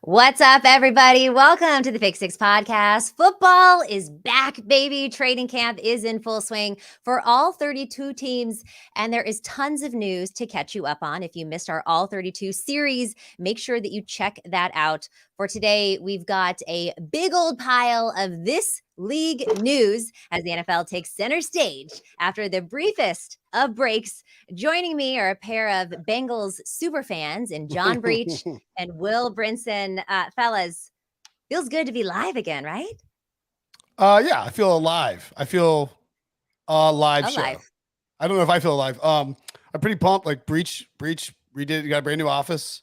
What's up, everybody? Welcome to the Pick Six Podcast. Football is back, baby. Training camp is in full swing for all 32 teams, and there is tons of news to catch you up on. If you missed our All 32 series, make sure that you check that out. For today, we've got a big old pile of this league news as the NFL takes center stage after the briefest of breaks. Joining me are a pair of Bengals super fans in John Breech and Will Brinson. Fellas, feels good to be live again, right? Yeah, I feel alive. I feel live show. I don't know if I feel alive. I'm pretty pumped. Like Breech redid, got a brand new office.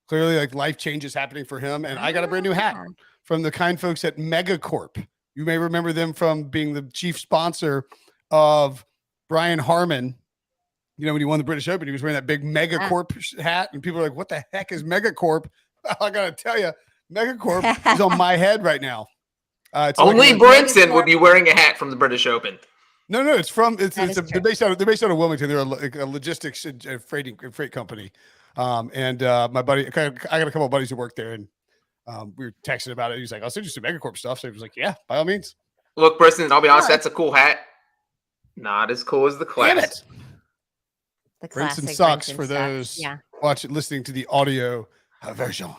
Clearly, like life changes happening for him. And I got a brand new hat from the kind folks at Megacorp. You may remember them from being the chief sponsor of Brian Harmon. You know, when he won the British Open, he was wearing that big Megacorp hat, and people are like, what the heck is Megacorp? I got to tell you, Megacorp is on my head right now. Only Brinson would be wearing a hat from the British Open. No, they're based out of Wilmington. They're a logistics and freight company. And my buddy, I got a couple of buddies who work there, and we were texting about it. He was like, I'll send you some Megacorp stuff. So he was like, yeah, by all means. Look, Brinson, I'll be honest, that's a cool hat. Not as cool as the class. Damn it. The Brinson sucks for those listening to the audio version.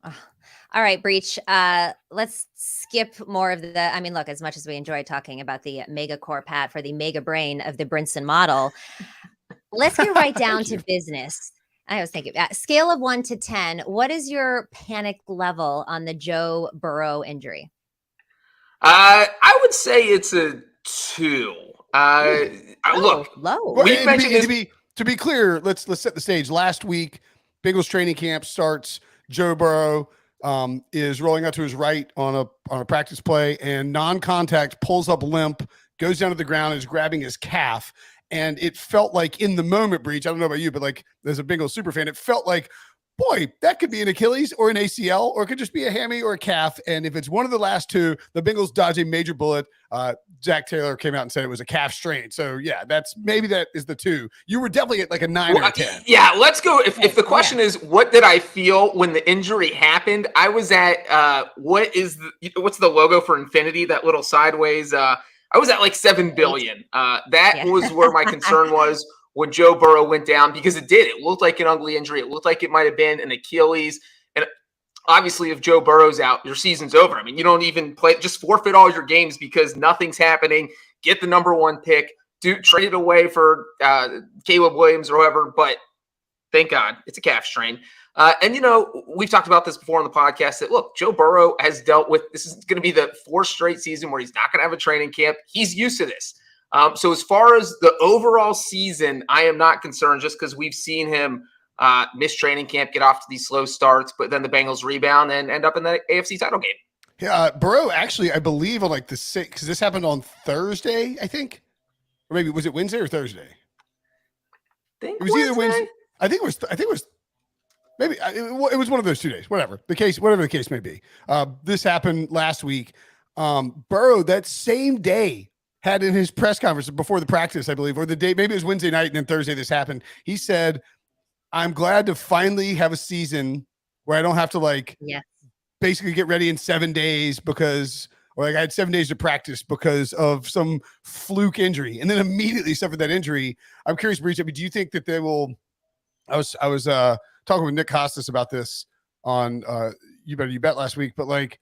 All right, Breech. Let's skip more of the. I mean, look, as much as we enjoy talking about the Megacorp hat for the mega brain of the Brinson model, let's get right down to business. I was thinking, scale of 1 to 10, what is your panic level on the Joe Burrow injury? I would say it's a 2. Look, low. Well, to be clear, let's set the stage. Last week, Bengals training camp starts. Joe Burrow is rolling out to his right on a practice play, and non-contact, pulls up limp, goes down to the ground, and is grabbing his calf. And it felt like in the moment, Breech, I don't know about you, but like as a Bengals super fan, it felt like, boy, that could be an Achilles or an ACL, or it could just be a hammy or a calf. And if it's one of the last two, the Bengals dodge a major bullet. Zach Taylor came out and said it was a calf strain. So yeah, that is the 2. You were definitely at like a 9 or a 10. Yeah, let's go. If the question is what did I feel when the injury happened, I was at what's the logo for Infinity? That little sideways. I was at like 7 billion. Was where my concern was when Joe Burrow went down, because it did. It looked like an ugly injury. It looked like it might have been an Achilles. And obviously, if Joe Burrow's out, your season's over. I mean, you don't even play, just forfeit all your games because nothing's happening. Get the number 1 pick. Trade it away for Caleb Williams or whoever. But thank God, it's a calf strain. And, you know, we've talked about this before on the podcast that, look, Joe Burrow has dealt with, this is going to be the 4th straight season where he's not going to have a training camp. He's used to this. So as far as the overall season, I am not concerned just because we've seen him miss training camp, get off to these slow starts, but then the Bengals rebound and end up in the AFC title game. Yeah, Burrow actually, I believe on like the 6th, because this happened on Thursday, I think. Or maybe, was it Wednesday or Thursday? It was either Wednesday. I think it was maybe it was one of those 2 days, whatever the case may be. This happened last week. Burrow that same day had in his press conference before the practice, I believe, or the day, maybe it was Wednesday night and then Thursday this happened. He said, I'm glad to finally have a season where I don't have to basically get ready in 7 days I had 7 days to practice because of some fluke injury, and then immediately suffered that injury. I'm curious, Breech, do you think that they will, I was talking with Nick Costas about this on You Better You Bet last week, but like,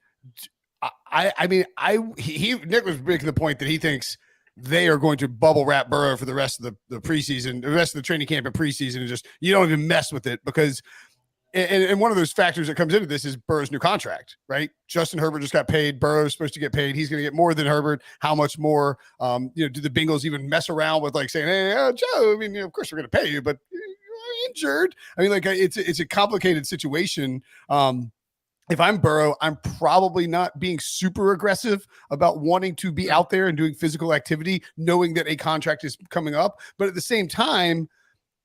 Nick was making the point that he thinks they are going to bubble wrap Burrow for the rest of the preseason, the rest of the training camp and preseason, and just, you don't even mess with it because, and one of those factors that comes into this is Burrow's new contract, right? Justin Herbert just got paid. Burrow's supposed to get paid. He's going to get more than Herbert. How much more? Do the Bengals even mess around with like saying, hey, Joe, I mean, of course we're going to pay you, but you're injured. I mean, like it's a complicated situation. If I'm Burrow, I'm probably not being super aggressive about wanting to be out there and doing physical activity, knowing that a contract is coming up. But at the same time,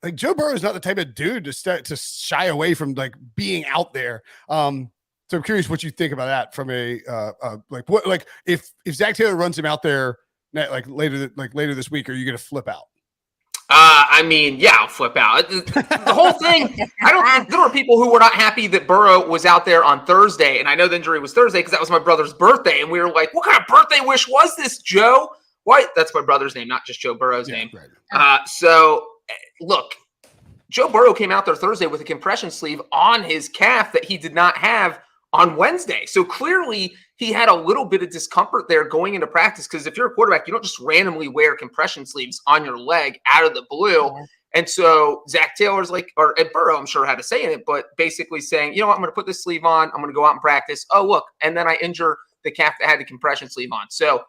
like Joe Burrow is not the type of dude to shy away from like being out there. So I'm curious what you think about that from if Zach Taylor runs him out there later this week, are you going to flip out? I mean, yeah, I'll flip out. The whole thing, I don't think there were people who were not happy that Burrow was out there on Thursday. And I know the injury was Thursday because that was my brother's birthday. And we were like, what kind of birthday wish was this, Joe? Why? That's my brother's name, not just Joe Burrow's name. Right. So, look, Joe Burrow came out there Thursday with a compression sleeve on his calf that he did not have on Wednesday. So clearly he had a little bit of discomfort there going into practice, because if you're a quarterback, you don't just randomly wear compression sleeves on your leg out of the blue. Yeah. And so Zach Taylor's like, or Ed Burrow, I'm sure had a say in it, but basically saying, you know what, I'm going to put this sleeve on. I'm going to go out and practice. Oh, look. And then I injure the calf that had the compression sleeve on. So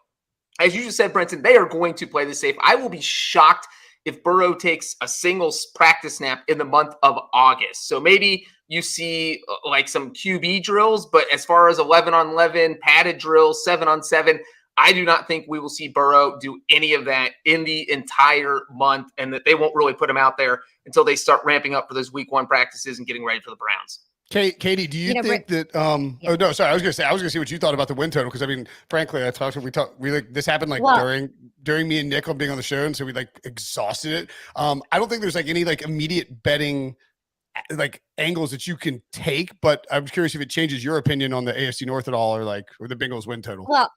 as you just said, Brinson, they are going to play this safe. I will be shocked if Burrow takes a single practice snap in the month of August. So maybe you see like some QB drills, but as far as 11-on-11, padded drills, 7-on-7, I do not think we will see Burrow do any of that in the entire month, and that they won't really put him out there until they start ramping up for those week 1 practices and getting ready for the Browns. Katie, do you think that? Oh no, sorry. I was gonna see what you thought about the win total, because I mean, frankly, this happened like during me and Nick being on the show, and so we like exhausted it. I don't think there's like any like immediate betting like angles that you can take, but I'm curious if it changes your opinion on the AFC North at all, or the Bengals win total. Well,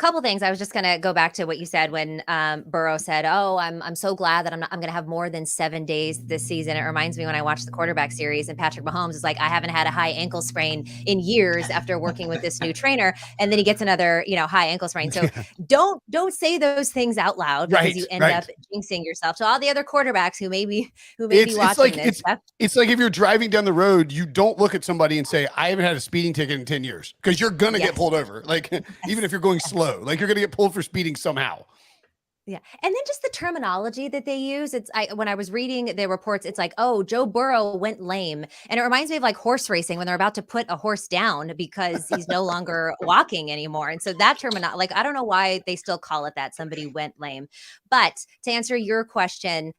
couple things. I was just going to go back to what you said when Burrow said, "Oh, I'm so glad that I'm going to have more than 7 days this season." It reminds me when I watched the quarterback series and Patrick Mahomes is like, "I haven't had a high ankle sprain in years after working with this new trainer," and then he gets another, high ankle sprain. So don't say those things out loud, because you end up jinxing yourself. So all the other quarterbacks who may be watching this. It's like if you're driving down the road, you don't look at somebody and say, "I haven't had a speeding ticket in 10 years," because you're going to get pulled over. Like even if you're going slow. Like you're going to get pulled for speeding somehow. Yeah. And then just the terminology that they use. When I was reading the reports, it's like, "Oh, Joe Burrow went lame." And it reminds me of like horse racing when they're about to put a horse down because he's no longer walking anymore. And so that terminology, like, I don't know why they still call it that. Somebody went lame. But to answer your question,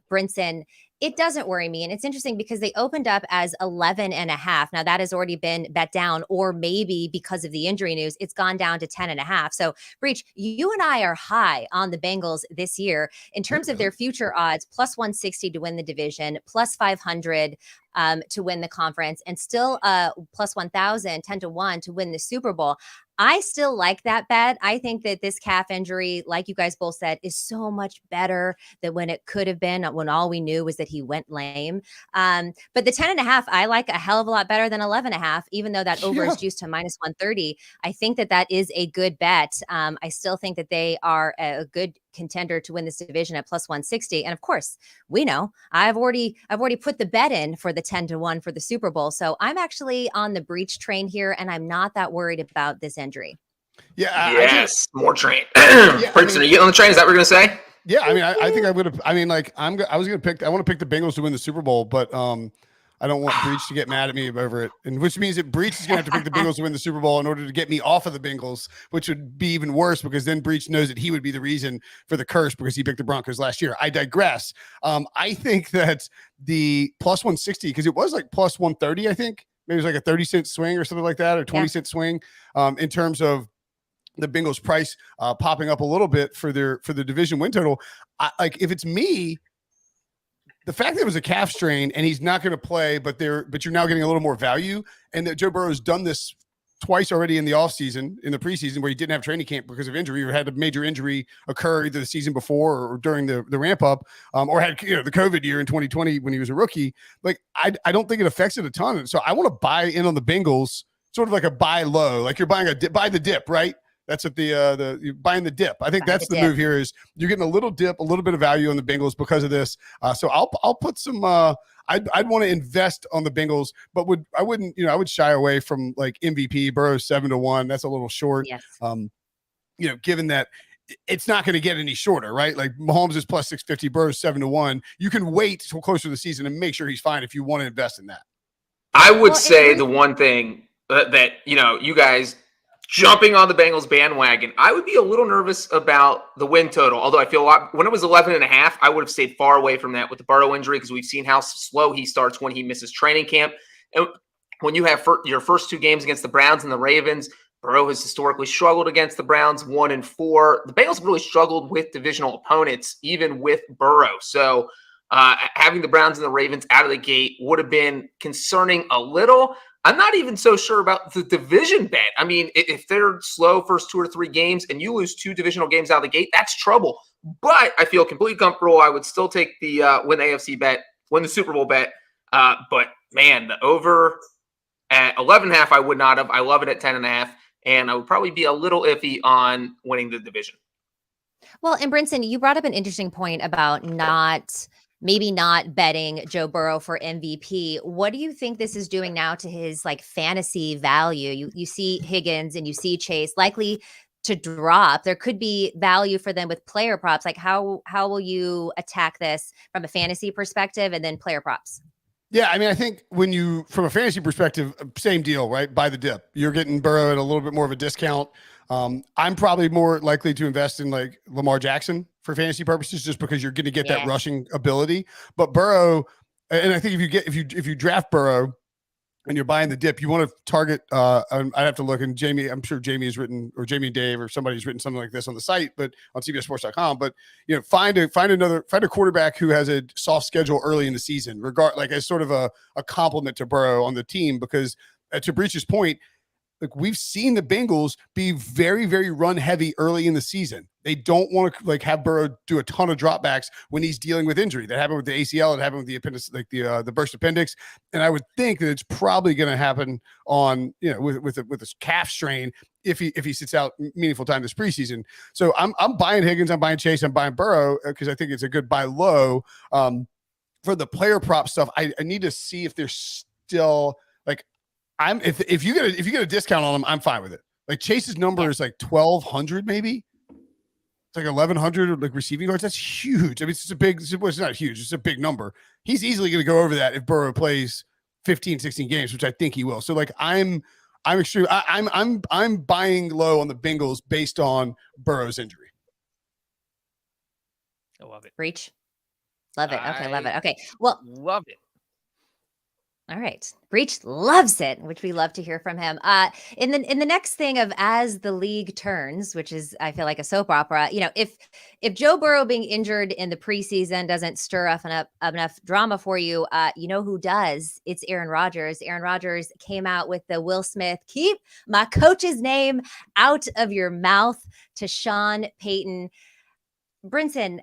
Brinson, it doesn't worry me. And it's interesting because they opened up as 11.5. Now that has already been bet down, or maybe because of the injury news, it's gone down to 10.5. So Breech, you and I are high on the Bengals this year in terms of their future odds, plus 160 to win the division, plus 500 to win the conference, and still plus 1,000, 10-1 to win the Super Bowl. I still like that bet. I think that this calf injury, like you guys both said, is so much better than when it could have been, when all we knew was that he went lame. But the 10.5, I like a hell of a lot better than 11.5, even though that over is juiced to minus 130. I think that is a good bet. I still think that they are a good contender to win this division at plus 160. And of course, we know I've already put the bet in for the 10-1 for the Super Bowl. So I'm actually on the Breech train here, and I'm not that worried about this injury. Yeah. Yes. More train. Princeton, are you getting on the train? Is that what we're going to say? Yeah. I mean, I think I would have, I want to pick the Bengals to win the Super Bowl, but I don't want Breech to get mad at me over it, and which means that Breech is going to have to pick the Bengals to win the Super Bowl in order to get me off of the Bengals, which would be even worse, because then Breech knows that he would be the reason for the curse because he picked the Broncos last year. I digress. I think that the plus 160, because it was like plus 130, I think maybe it was like a 30-cent swing or something like that, or 20-cent swing in terms of the Bengals price popping up a little bit for the division win total. Like if it's me, the fact that it was a calf strain and he's not going to play, but you're now getting a little more value, and that Joe Burrow's done this twice already in the offseason, in the preseason, where he didn't have training camp because of injury, or had a major injury occur either the season before or during the ramp up, or had the COVID year in 2020 when he was a rookie. Like I don't think it affects it a ton. So I want to buy in on the Bengals, sort of like a buy low, like you're buying buy the dip, right? That's what you're buying the dip. I think that's the move here, is you're getting a little dip, a little bit of value on the Bengals because of this. So I'll put some. I'd want to invest on the Bengals, but I would shy away from like MVP Burrow 7-1. That's a little short. Yes. Given that it's not going to get any shorter, right? Like Mahomes is plus 650, Burrow's 7-1. You can wait till closer to the season and make sure he's fine if you want to invest in that. I would say the one thing that you guys jumping on the Bengals bandwagon, I would be a little nervous about the win total. Although I feel when it was 11.5, I would have stayed far away from that with the Burrow injury, because we've seen how slow he starts when he misses training camp. And when you have your first 2 games against the Browns and the Ravens, Burrow has historically struggled against the Browns, 1-4. The Bengals have really struggled with divisional opponents, even with Burrow. So having the Browns and the Ravens out of the gate would have been concerning a little. I'm not even so sure about the division bet. I mean, if they're slow first 2 or 3 games and you lose 2 divisional games out of the gate, that's trouble. But I feel completely comfortable. I would still take the win the AFC bet, win the Super Bowl bet. But man, the over at 11.5, I would not have. I love it at 10.5. And I would probably be a little iffy on winning the division. Well, and Brinson, you brought up an interesting point about maybe not betting Joe Burrow for MVP. What do you think this is doing now to his like fantasy value? You see Higgins and you see Chase likely to drop. There could be value for them with player props. Like how will you attack this from a fantasy perspective and then player props? Yeah, I mean, I think from a fantasy perspective, same deal, right? Buy the dip. You're getting Burrow at a little bit more of a discount. I'm probably more likely to invest in like Lamar Jackson for fantasy purposes, just because you're going to get that rushing ability. But Burrow, and I think if you draft Burrow and you're buying the dip, you want to target. I'd have to look, and Jamie, I'm sure Jamie has written, or Jamie and Dave, or somebody's written something like this on the site, but on CBSSports.com. But find a quarterback who has a soft schedule early in the season, like as sort of a compliment to Burrow on the team, because to Breech's point, like we've seen the Bengals be very, very run heavy early in the season. They don't want to like have Burrow do a ton of dropbacks when he's dealing with injury. That happened with the ACL. It happened with the appendix, like the burst appendix. And I would think that it's probably going to happen on with a calf strain if he sits out meaningful time this preseason. So I'm buying Higgins. I'm buying Chase. I'm buying Burrow because I think it's a good buy low. For the player prop stuff, I need to see if there's still like. If you get a discount on them, I'm fine with it. Like Chase's number is like 1,200, maybe. It's like 1,100 like receiving yards. That's huge. I mean, it's not huge. It's a big number. He's easily going to go over that if Burrow plays 15, 16 games, which I think he will. So like I'm buying low on the Bengals based on Burrow's injury. I love it. Breech. Love it. Okay, love it. Okay. Well, love it. All right. Breech loves it, which we love to hear from him. In the next thing of as the league turns, which is I feel like a soap opera, if Joe Burrow being injured in the preseason doesn't stir up enough drama for you, who does? It's Aaron Rodgers. Aaron Rodgers came out with the Will Smith, keep my coach's name out of your mouth to Sean Payton. Brinson,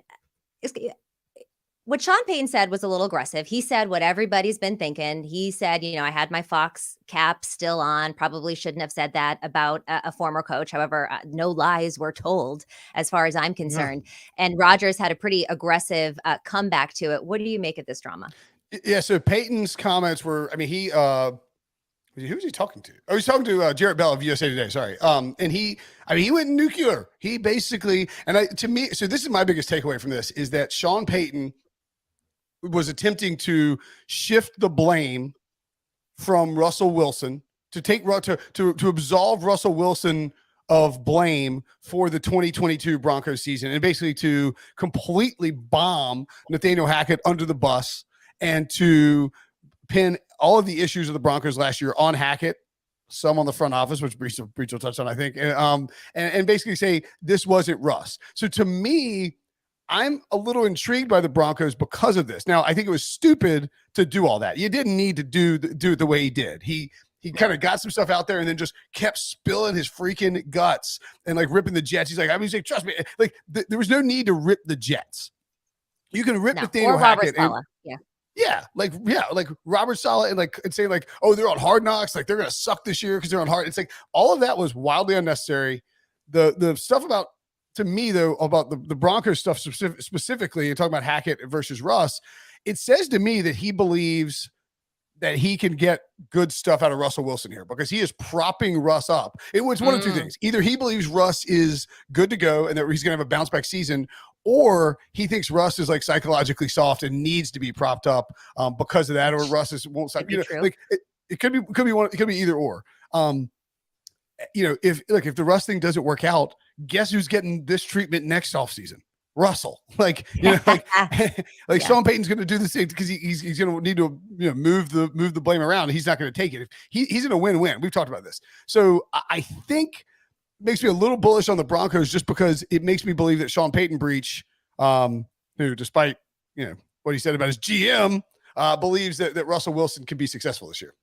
what Sean Payton said was a little aggressive. He said what everybody's been thinking. He said, I had my Fox cap still on. Probably shouldn't have said that about a former coach. However, no lies were told as far as I'm concerned. Yeah. And Rodgers had a pretty aggressive comeback to it. What do you make of this drama? Yeah, so Payton's comments were, I mean, who was he talking to? Oh, he's talking to Jarrett Bell of USA Today. Sorry. And he went nuclear. He basically, to me, so this is my biggest takeaway from this is that Sean Payton was attempting to shift the blame from Russell Wilson to absolve Russell Wilson of blame for the 2022 Broncos season, and basically to completely bomb Nathaniel Hackett under the bus and to pin all of the issues of the Broncos last year on Hackett, some on the front office, which Breech will touch on, I think, and basically say this wasn't Russ. So to me, I'm a little intrigued by the Broncos because of this. Now, I think it was stupid to do all that. You didn't need to do it the way he did. He kind of got some stuff out there and then just kept spilling his freaking guts and like ripping the Jets. He's like, trust me, like there was no need to rip the Jets. You can rip Nathaniel Hackett. Like Robert Saleh and saying like, oh, they're on Hard Knocks, like they're gonna suck this year because they're on hard. It's like all of that was wildly unnecessary. The stuff about, to me though, about the Broncos stuff specifically, and talking about Hackett versus Russ, it says to me that he believes that he can get good stuff out of Russell Wilson here because he is propping Russ up. It was one of two things. Either he believes Russ is good to go and that he's going to have a bounce back season, or he thinks Russ is like psychologically soft and needs to be propped up because of that, or Russ won't stop. Like it could be one. It could be either or. If the Russ thing doesn't work out, guess who's getting this treatment next offseason? Russell. Like, like Sean Payton's going to do this thing because he's going to need to move the blame around. He's not going to take it. He's in a win-win. We've talked about this. So I think makes me a little bullish on the Broncos just because it makes me believe that Sean Payton Breech, who despite what he said about his GM, believes that Russell Wilson can be successful this year.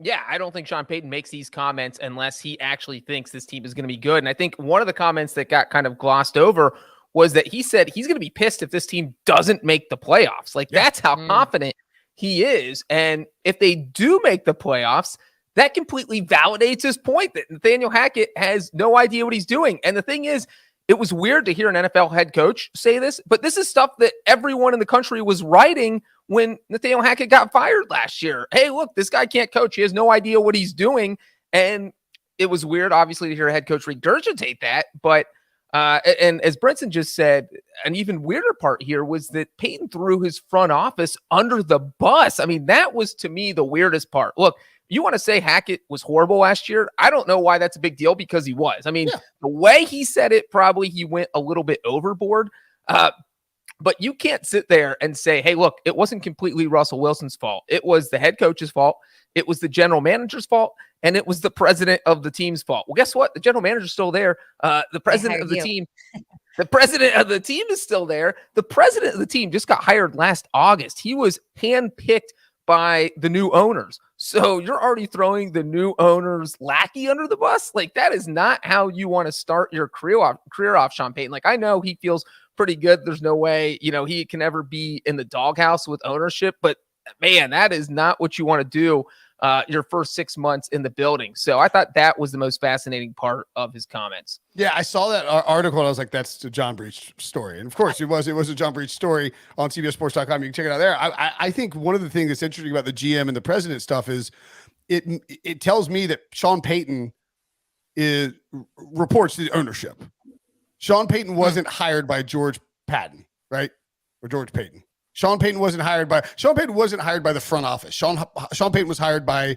Yeah, I don't think Sean Payton makes these comments unless he actually thinks this team is going to be good. And I think one of the comments that got kind of glossed over was that he said he's going to be pissed if this team doesn't make the playoffs. Like, that's how confident he is. And if they do make the playoffs, that completely validates his point that Nathaniel Hackett has no idea what he's doing. And the thing is, it was weird to hear an NFL head coach say this, but this is stuff that everyone in the country was writing when Nathaniel Hackett got fired last year. Hey, look, this guy can't coach. He has no idea what he's doing. And it was weird, obviously, to hear a head coach regurgitate that. But and as Brinson just said, an even weirder part here was that Payton threw his front office under the bus. I mean, that was, to me, the weirdest part. Look, you want to say Hackett was horrible last year? I don't know why that's a big deal, because he was. I mean, the way he said it, probably he went a little bit overboard. But you can't sit there and say, hey, look, it wasn't completely Russell Wilson's fault. It was the head coach's fault. It was the general manager's fault. And it was the president of the team's fault. Well, guess what? The general manager's still there. The president of the team, the president of the team is still there. The president of the team just got hired last August. He was handpicked by the new owners. So you're already throwing the new owner's lackey under the bus? Like, that is not how you want to start your career off, Sean Payton. Like, I know he feels pretty good. There's no way, he can ever be in the doghouse with ownership, but man, that is not what you want to do your first 6 months in the building. So I thought that was the most fascinating part of his comments. Yeah, I saw that article and I was like, that's the John Breech story. And of course it was a John Breech story on CBSSports.com. You can check it out there. I think one of the things that's interesting about the GM and the president stuff is it tells me that Sean Payton reports to the ownership. Sean Payton wasn't hired by George Patton, right? Or George Payton. Sean Payton wasn't hired by the front office. Sean Payton was hired by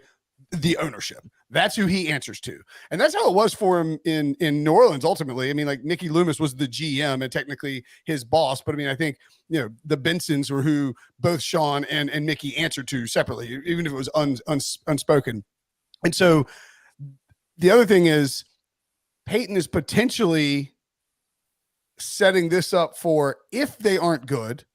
the ownership. That's who he answers to. And that's how it was for him in New Orleans, ultimately. I mean, like, Mickey Loomis was the GM and technically his boss. But I mean, I think, the Brinsons were who both Sean and Mickey answered to separately, even if it was unspoken. And so the other thing is Payton is potentially setting this up for, if they aren't good,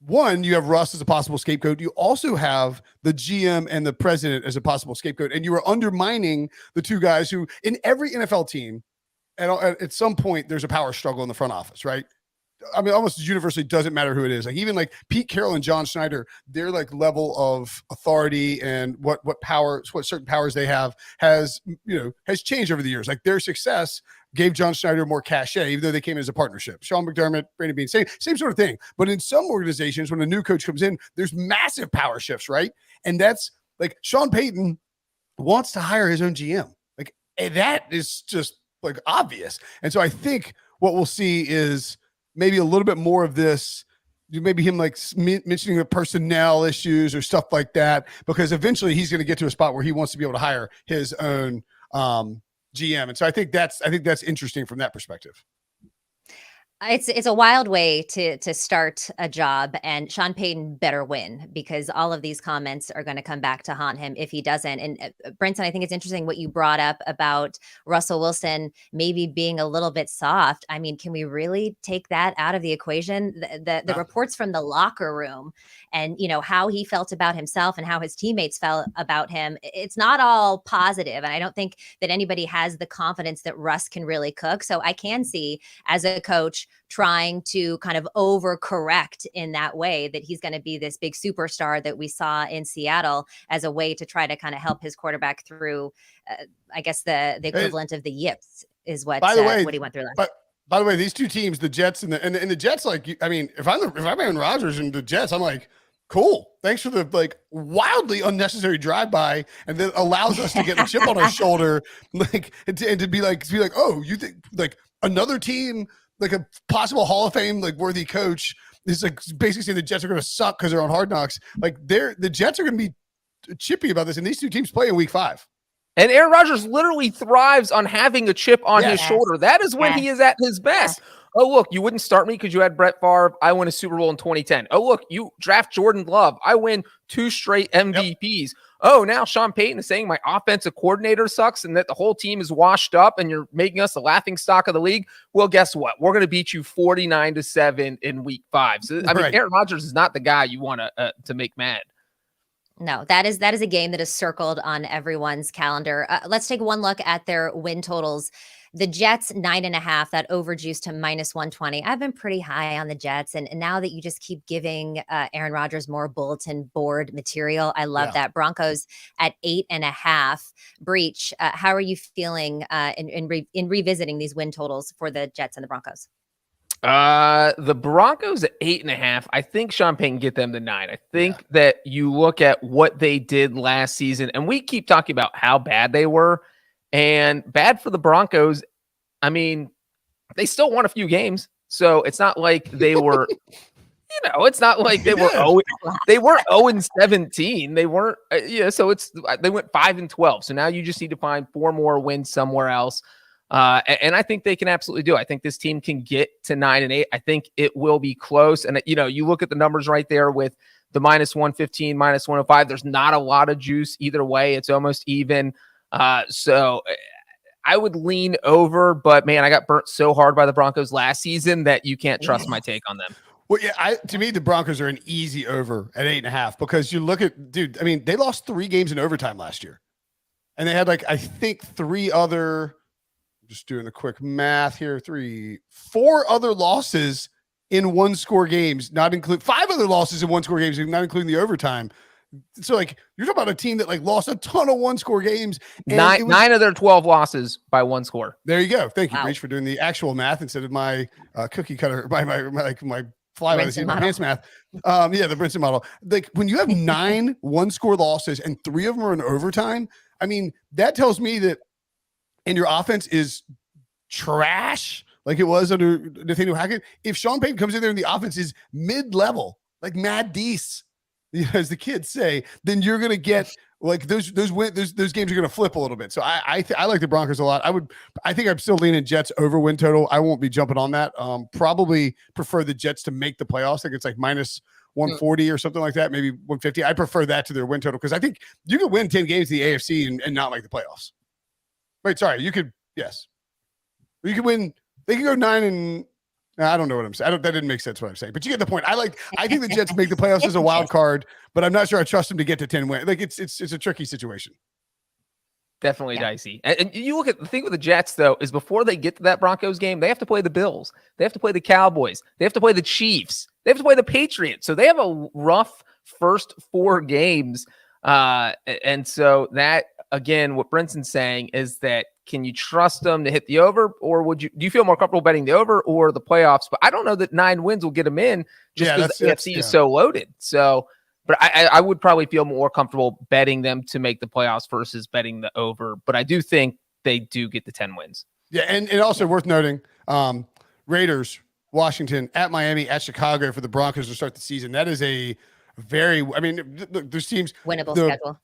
one, you have Russ as a possible scapegoat. You also have the GM and the president as a possible scapegoat. And you are undermining the two guys who, in every NFL team, at some point, there's a power struggle in the front office, right? I mean, almost universally doesn't matter who it is. Like, even like Pete Carroll and John Schneider, their like level of authority and what certain powers they have has changed over the years. Like, their success gave John Schneider more cachet, even though they came as a partnership. Sean McDermott, Brandon Beane, same sort of thing. But in some organizations, when a new coach comes in, there's massive power shifts, right? And that's like Sean Payton wants to hire his own GM. Like, that is just like obvious. And so I think what we'll see is maybe a little bit more of this, maybe him like mentioning the personnel issues or stuff like that, because eventually he's going to get to a spot where he wants to be able to hire his own GM. And so I think that's interesting from that perspective. It's a wild way to start a job, and Sean Payton better win, because all of these comments are going to come back to haunt him if he doesn't. And Brinson, I think it's interesting what you brought up about Russell Wilson maybe being a little bit soft. I mean, can we really take that out of the equation? The reports from the locker room and how he felt about himself and how his teammates felt about him, it's not all positive. And I don't think that anybody has the confidence that Russ can really cook. So I can see, as a coach, trying to kind of overcorrect in that way, that he's going to be this big superstar that we saw in Seattle, as a way to try to kind of help his quarterback through, I guess the equivalent of the yips is what he went through last. By the way, these two teams, the Jets and the Jets, like, I mean, if I'm Aaron Rodgers and the Jets, I'm like, cool. Thanks for the like wildly unnecessary drive-by, and then allows us to get a chip on our shoulder, like, and to be like, oh, you think like another team, like a possible Hall of Fame like worthy coach, is like basically saying the Jets are going to suck because they're on Hard Knocks. Like, the Jets are going to be chippy about this, and these two teams play in Week 5. And Aaron Rodgers literally thrives on having a chip on his shoulder. That is when he is at his best. Oh, look, you wouldn't start me because you had Brett Favre. I won a Super Bowl in 2010. Oh, look, you draft Jordan Love. I win 2 straight MVPs. Yep. Oh, now Sean Payton is saying my offensive coordinator sucks and that the whole team is washed up and you're making us the laughing stock of the league. Well, guess what? We're going to beat you 49-7 in week 5. So, I mean, Aaron Rodgers is not the guy you want to make mad. No, that is a game that is circled on everyone's calendar. Let's take one look at their win totals. The Jets 9.5, that overjuiced to -120. I've been pretty high on the Jets, and now that you just keep giving Aaron Rodgers more bulletin board material, I love that. Broncos at 8.5. Breech, how are you feeling in revisiting these win totals for the Jets and the Broncos? The Broncos at 8.5. I think Sean Payton can get them to 9. I think that you look at what they did last season, and we keep talking about how bad they were, and bad for the Broncos. I mean, they still won a few games, so it's not like they were, it's not like they were 0-17. They weren't, so they went 5-12. So now you just need to find 4 more wins somewhere else. And I think they can absolutely do it. I think this team can get to 9-8. I think it will be close. And, you look at the numbers right there with the -115, -105. There's not a lot of juice either way. It's almost even. So I would lean over, but man, I got burnt so hard by the Broncos last season that you can't trust my take on them. Well, yeah, to me, the Broncos are an easy over at 8.5 because you look at, dude, I mean, they lost 3 games in overtime last year. And they had I think 3 other, just doing the quick math here, 4 other losses in 1-score games, 5 other losses in 1-score games, not including the overtime. So you're talking about a team that lost a ton of 1-score games. And 9 of their 12 losses by 1 score. There you go. Thank you, Breech, for doing the actual math instead of my cookie cutter, my fly by the seat of my pants math. The Brinson model. When you have 9 1-score losses and 3 of them are in overtime, I mean, that tells me that, and your offense is trash like it was under Nathaniel Hackett. If Sean Payton comes in there and the offense is mid-level, like Mad Dees, as the kids say, then you're going to get those games are going to flip a little bit. So I like the Broncos a lot. I think I'm still leaning Jets over win total. I won't be jumping on that. Probably prefer the Jets to make the playoffs. I think it's -140 or something like that, maybe 150. I prefer that to their win total because I think you could win 10 games in the AFC and not make the playoffs. Wait, sorry. You could, yes. You could win. They could go 9 and I don't know what I'm saying. That didn't make sense what I'm saying, but you get the point. I think the Jets make the playoffs as a wild card, but I'm not sure I trust them to get to 10 wins. It's a tricky situation. Definitely dicey. And you look at the thing with the Jets, though, is before they get to that Broncos game, they have to play the Bills. They have to play the Cowboys. They have to play the Chiefs. They have to play the Patriots. So they have a rough first 4 games. And so that, again, what Brinson's saying is that can you trust them to hit the over, or do you feel more comfortable betting the over or the playoffs? But I don't know that 9 wins will get them in just because the AFC is so loaded. So, but I would probably feel more comfortable betting them to make the playoffs versus betting the over. But I do think they do get the 10 wins. Yeah, and also worth noting, Raiders, Washington, at Miami, at Chicago for the Broncos to start the season. That is a very, there's teams winnable schedule.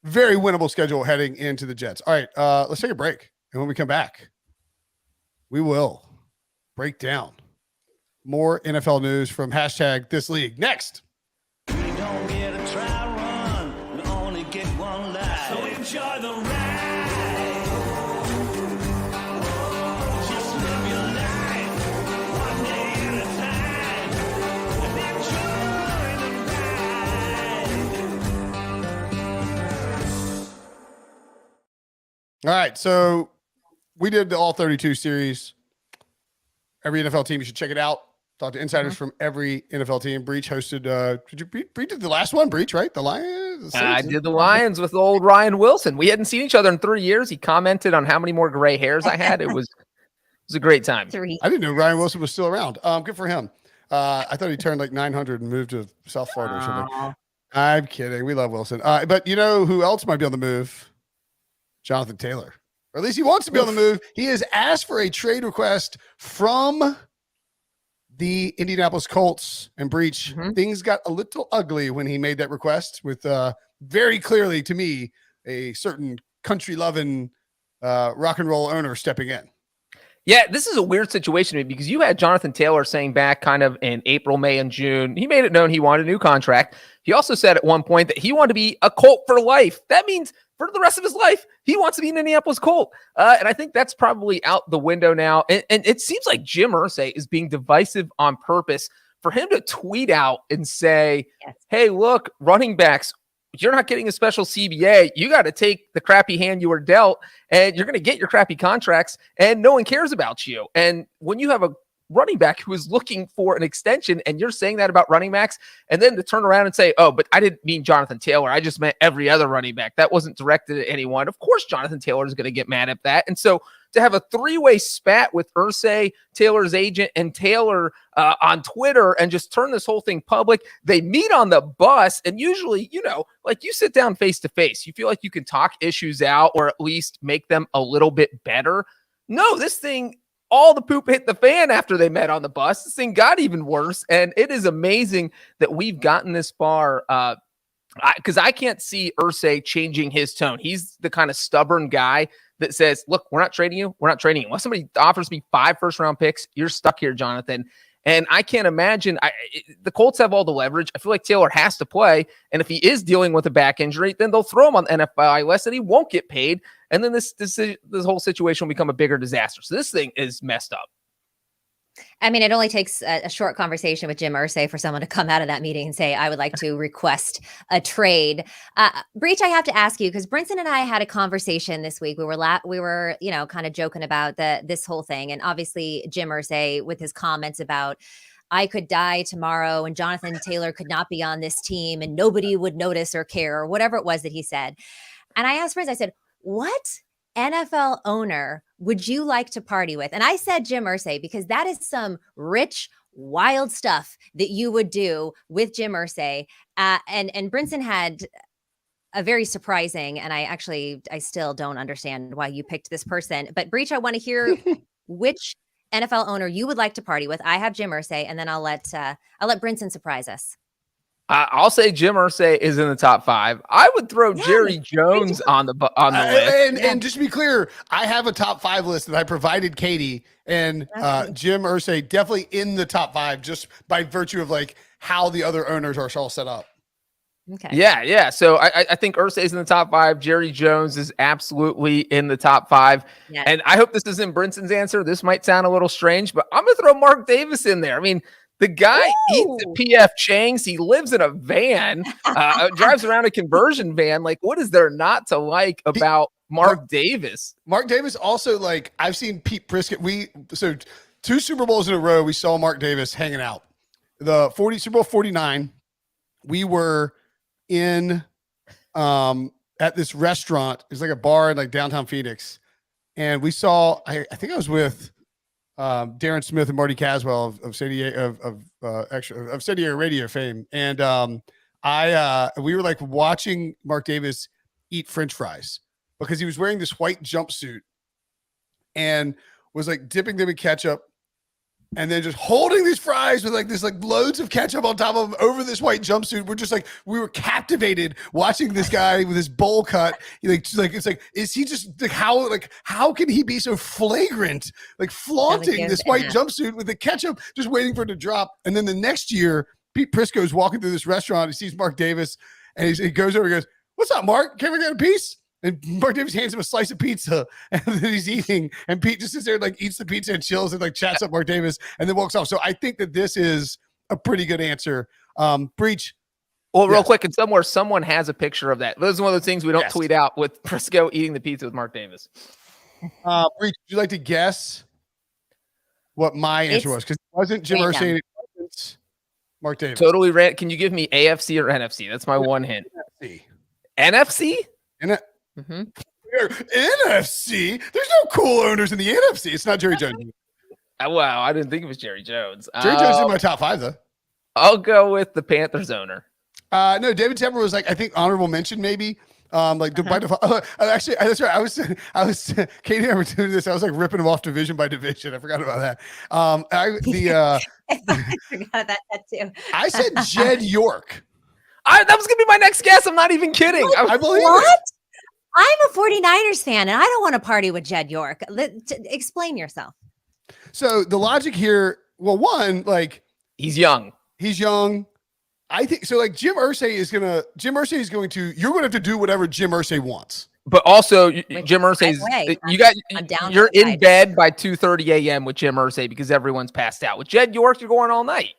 Very winnable schedule heading into the Jets. All right, let's take a break. And when we come back, we will break down more NFL news from #ThisLeague next. We don't get a try run, we only get one life. So enjoy the ride. Just live your life, one day at a time. Enjoy the ride. All right, so we did the All 32 series. Every NFL team, you should check it out. Talk to insiders from every NFL team. Breech hosted. Breech did the last one? Breech, right? The Lions. I did the Lions with old Ryan Wilson. We hadn't seen each other in 3 years. He commented on how many more gray hairs I had. It was a great time. 3. I didn't know Ryan Wilson was still around. Good for him. I thought he turned 900 and moved to South Florida or something. I'm kidding. We love Wilson. But you know who else might be on the move? Jonathan Taylor. Or at least he wants to be on the move. He has asked for a trade request from the Indianapolis Colts. And Breech. Things got a little ugly when he made that request with very clearly to me a certain country loving rock and roll owner stepping in. Yeah, this is a weird situation to me because you had Jonathan Taylor saying back kind of in April, May, and June, he made it known he wanted a new contract. He also said at one point that he wanted to be a Colt for life. That means for the rest of his life, he wants to be an Indianapolis Colt. And I think that's probably out the window now. And it seems like Jim Irsay is being divisive on purpose for him to tweet out and say, hey, look, running backs, you're not getting a special CBA. You got to take the crappy hand you were dealt, and you're going to get your crappy contracts, and no one cares about you. And when you have a running back who is looking for an extension and you're saying that about running backs, and then to turn around and say, oh, but I didn't mean Jonathan Taylor. I just meant every other running back. That wasn't directed at anyone. Of course, Jonathan Taylor is going to get mad at that. And so to have a three-way spat with Irsay, Taylor's agent, and Taylor on Twitter and just turn this whole thing public. They meet on the bus, and usually, like you sit down face-to-face. You feel like you can talk issues out or at least make them a little bit better. No, this thing, all the poop hit the fan after they met on the bus. This thing got even worse, and it is amazing that we've gotten this far because I can't see Irsay changing his tone. He's the kind of stubborn guy that says, look, we're not trading you. We're not trading you. Unless somebody offers me 5 first-round picks, you're stuck here, Jonathan. And I can't imagine the Colts have all the leverage. I feel like Taylor has to play. And if he is dealing with a back injury, then they'll throw him on the NFL list and he won't get paid. And then this whole situation will become a bigger disaster. So this thing is messed up. I mean, it only takes a short conversation with Jim Irsay for someone to come out of that meeting and say, I would like to request a trade. Breech, I have to ask you, because Brinson and I had a conversation this week. We were kind of joking about this whole thing. And obviously Jim Irsay with his comments about, I could die tomorrow and Jonathan Taylor could not be on this team and nobody would notice or care, or whatever it was that he said. And I asked Brinson, I said, what NFL owner would you like to party with? And I said Jim Irsay, because that is some rich, wild stuff that you would do with Jim Irsay. And Brinson had a very surprising, and I still don't understand why you picked this person. But Breech, I want to hear which NFL owner you would like to party with. I have Jim Irsay, and then I'll let Brinson surprise us. I'll say Jim Irsay is in the top 5. I would throw Jerry Jones on the list. And just to be clear, I have a top 5 list that I provided Katie, and Jim Irsay definitely in the top 5 just by virtue of like how the other owners are all set up. Okay. Yeah. So I think Irsay is in the top 5. Jerry Jones is absolutely in the top 5. Yes. And I hope this isn't Brinson's answer. This might sound a little strange, but I'm going to throw Mark Davis in there. I mean, the guy eats at PF Chang's. He lives in a van, drives around a conversion van. Like, what is there not to like about Mark Davis? Mark Davis also, like, I've seen Pete Prisket. So 2 Super Bowls in a row, we saw Mark Davis hanging out. The Super Bowl 49, we were in at this restaurant. It's like a bar in like downtown Phoenix. And we saw, I think I was with Darren Smith and Marty Caswell of San Diego of San Diego radio fame, and we were like watching Mark Davis eat French fries because he was wearing this white jumpsuit and was like dipping them in ketchup and then just holding these fries with like this like loads of ketchup on top of them over this white jumpsuit. We're just like, we were captivated watching this guy with his bowl cut. It's like, is he just like, how can he be so flagrant, like flaunting this white jumpsuit with the ketchup, just waiting for it to drop? And then the next year, Pete Prisco's walking through this restaurant. He sees Mark Davis and he goes over and goes, "What's up, Mark? Can we get a piece?" And Mark Davis hands him a slice of pizza and then he's eating, and Pete just sits there and like eats the pizza and chills and like chats up Mark Davis and then walks off. So I think that this is a pretty good answer. Breech. Well, real quick, and somewhere someone has a picture of that. This is one of those things we don't tweet out with Prisco eating the pizza with Mark Davis. Breech, would you like to guess what my answer was? Because it wasn't Jim Irsay, it wasn't Mark Davis. Totally random. Can you give me AFC or NFC? That's my one hint. NFC? Mm-hmm. NFC. There's no cool owners in the NFC. It's not Jerry Jones. Wow, I didn't think it was Jerry Jones. Jerry Jones is in my top 5 though. I'll go with the Panthers owner. No, David Tepper was like, I think honorable mention maybe. By default. Actually, that's right. I was Katie and I were doing this. I was like ripping them off division by division. I forgot about that. I forgot about that too. I said Jed York. That was gonna be my next guess. I'm not even kidding. I believe what? it. I'm a 49ers fan and I don't want to party with Jed York. Explain yourself. So the logic here, well, one, like He's young. he's young. I think so. Like Jim Irsay is going to, you're going to have to do whatever Jim Irsay wants. But also, Which, Jim Irsay's, by the way, I'm down you're for the in ride. bed by 2:30 a.m. with Jim Irsay because everyone's passed out. With Jed York, you're going all night.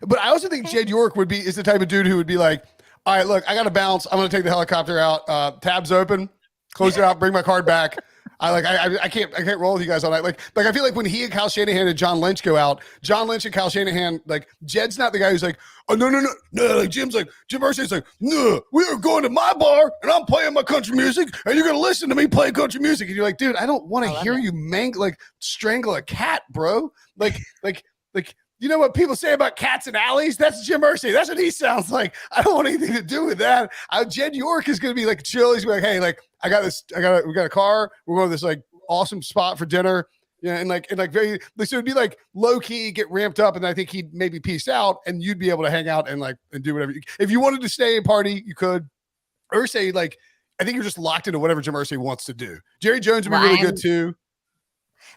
But I also think Jed York is the type of dude who would be like, all right, look, I got to bounce. I'm going to take the helicopter out. Tabs open, close it out, bring my card back. I can't roll with you guys all night. Like I feel like when he and Kyle Shanahan and John Lynch go out, John Lynch and Kyle Shanahan, like Jed's not the guy who's like, oh no. Like Jim Irsay's like, no, we are going to my bar and I'm playing my country music and you're gonna listen to me play country music. And you're like, dude, I don't want to hear you strangle a cat, bro. Like you know what people say about cats and alleys? That's Jim Irsay. That's what he sounds like. I don't want anything to do with that. Jed York is going to be like chill. He's like, hey, like we got a car. We're going to this like awesome spot for dinner. Yeah, and very, so it'd be like low key, get ramped up, and I think he'd maybe peace out, and you'd be able to hang out and do whatever. If you wanted to stay and party, you could. Irsay, like I think you're just locked into whatever Jim Irsay wants to do. Jerry Jones would be really good too.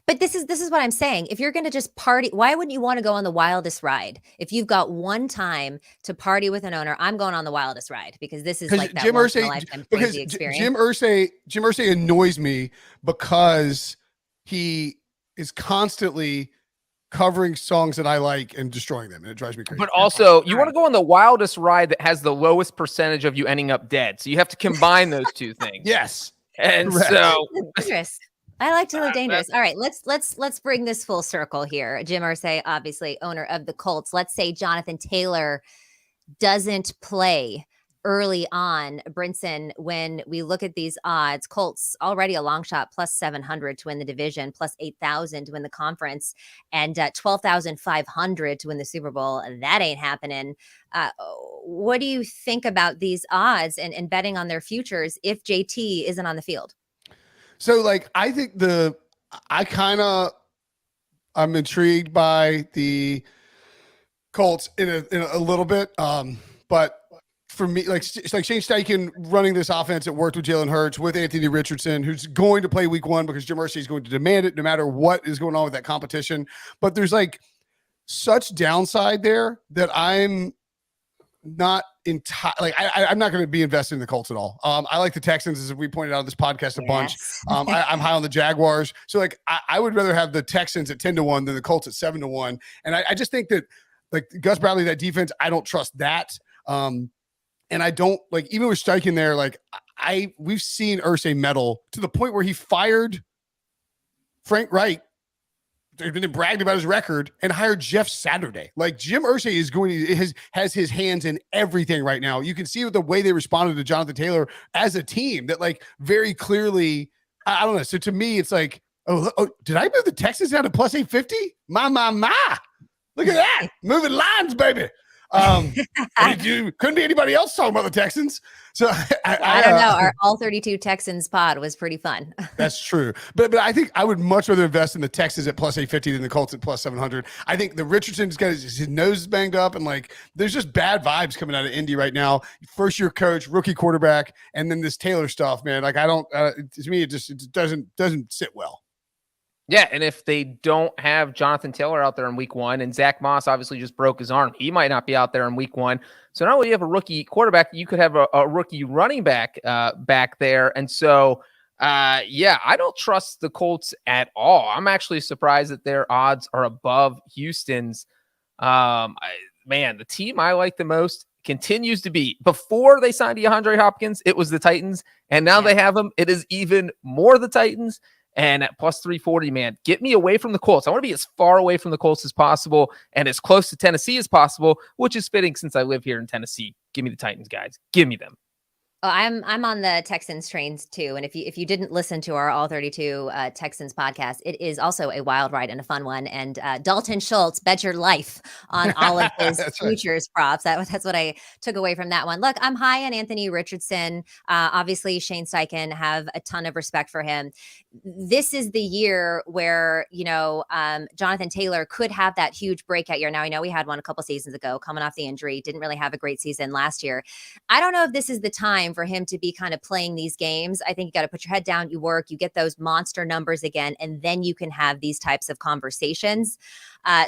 But this is what I'm saying. If you're going to just party, why wouldn't you want to go on the wildest ride? If you've got one time to party with an owner, I'm going on the wildest ride because this is like that Jim once in a Irsay, lifetime because crazy experience. Jim Irsay annoys me because he is constantly covering songs that I like and destroying them, and it drives me crazy. But also, you want to go on the wildest ride that has the lowest percentage of you ending up dead. So you have to combine those two things. Yes, And correct. so Dangerous. I like to live dangerous. All right, let's bring this full circle here. Jim Irsay, obviously owner of the Colts. Let's say Jonathan Taylor doesn't play early on. Brinson, when we look at these odds, Colts already a long shot plus 700 to win the division, plus 8,000 to win the conference, and 12,500 to win the Super Bowl. That ain't happening. What do you think about these odds and betting on their futures if JT isn't on the field? So like, I think I'm intrigued by the Colts in a little bit. But for me, it's like Shane Steichen running this offense that worked with Jalen Hurts, with Anthony Richardson, who's going to play week one because Jim Irsay is going to demand it no matter what is going on with that competition. But there's like such downside there that I'm not I'm not going to be invested in the Colts at all. I like the Texans, as we pointed out on this podcast a bunch. I'm high on the Jaguars. So like, I would rather have the Texans at 10-1 than the Colts at 7-1. And I just think that like Gus Bradley, that defense, I don't trust that. And I don't like, even with Steichen there, like we've seen Irsay meddle to the point where he fired Frank Reich. They've been bragged about his record and hired Jeff Saturday. Like Jim Irsay has his hands in everything right now. You can see with the way they responded to Jonathan Taylor as a team that like very clearly, I don't know. So to me, it's like, oh, did I move the Texans down to plus 850? My. Look at that. Moving lines, baby. Couldn't be anybody else talking about the Texans. So I don't know. Our all 32 Texans pod was pretty fun. That's true. But I think I would much rather invest in the Texans at plus 850 than the Colts at plus 700. I think the Richardson's got his nose banged up and like there's just bad vibes coming out of Indy right now. First year coach, rookie quarterback, and then this Taylor stuff, man. Like I don't to me it doesn't sit well. yeah, and if they don't have Jonathan Taylor out there in week one, and Zach Moss obviously just broke his arm, he might not be out there in week one. So not only do you have a rookie quarterback, you could have a rookie running back back there. And so, I don't trust the Colts at all. I'm actually surprised that their odds are above Houston's. Man, the team I like the most continues to be, before they signed DeAndre Hopkins, it was the Titans. And now they have him. It is even more the Titans. And at plus 340, man, get me away from the Colts. I want to be as far away from the Colts as possible and as close to Tennessee as possible, which is fitting since I live here in Tennessee. Give me the Titans, guys. Give me them. Oh, I'm on the Texans trains too. And if you didn't listen to our All 32 Texans podcast, it is also a wild ride and a fun one. And Dalton Schultz bet your life on all of his futures props. That's what I took away from that one. Look, I'm high on Anthony Richardson. Obviously, Shane Steichen, have a ton of respect for him. This is the year where, Jonathan Taylor could have that huge breakout year. Now, I know we had one a couple seasons ago coming off the injury. Didn't really have a great season last year. I don't know if this is the time time for him to be kind of playing these games. I think you got to put your head down, you work, you get those monster numbers again, and then you can have these types of conversations.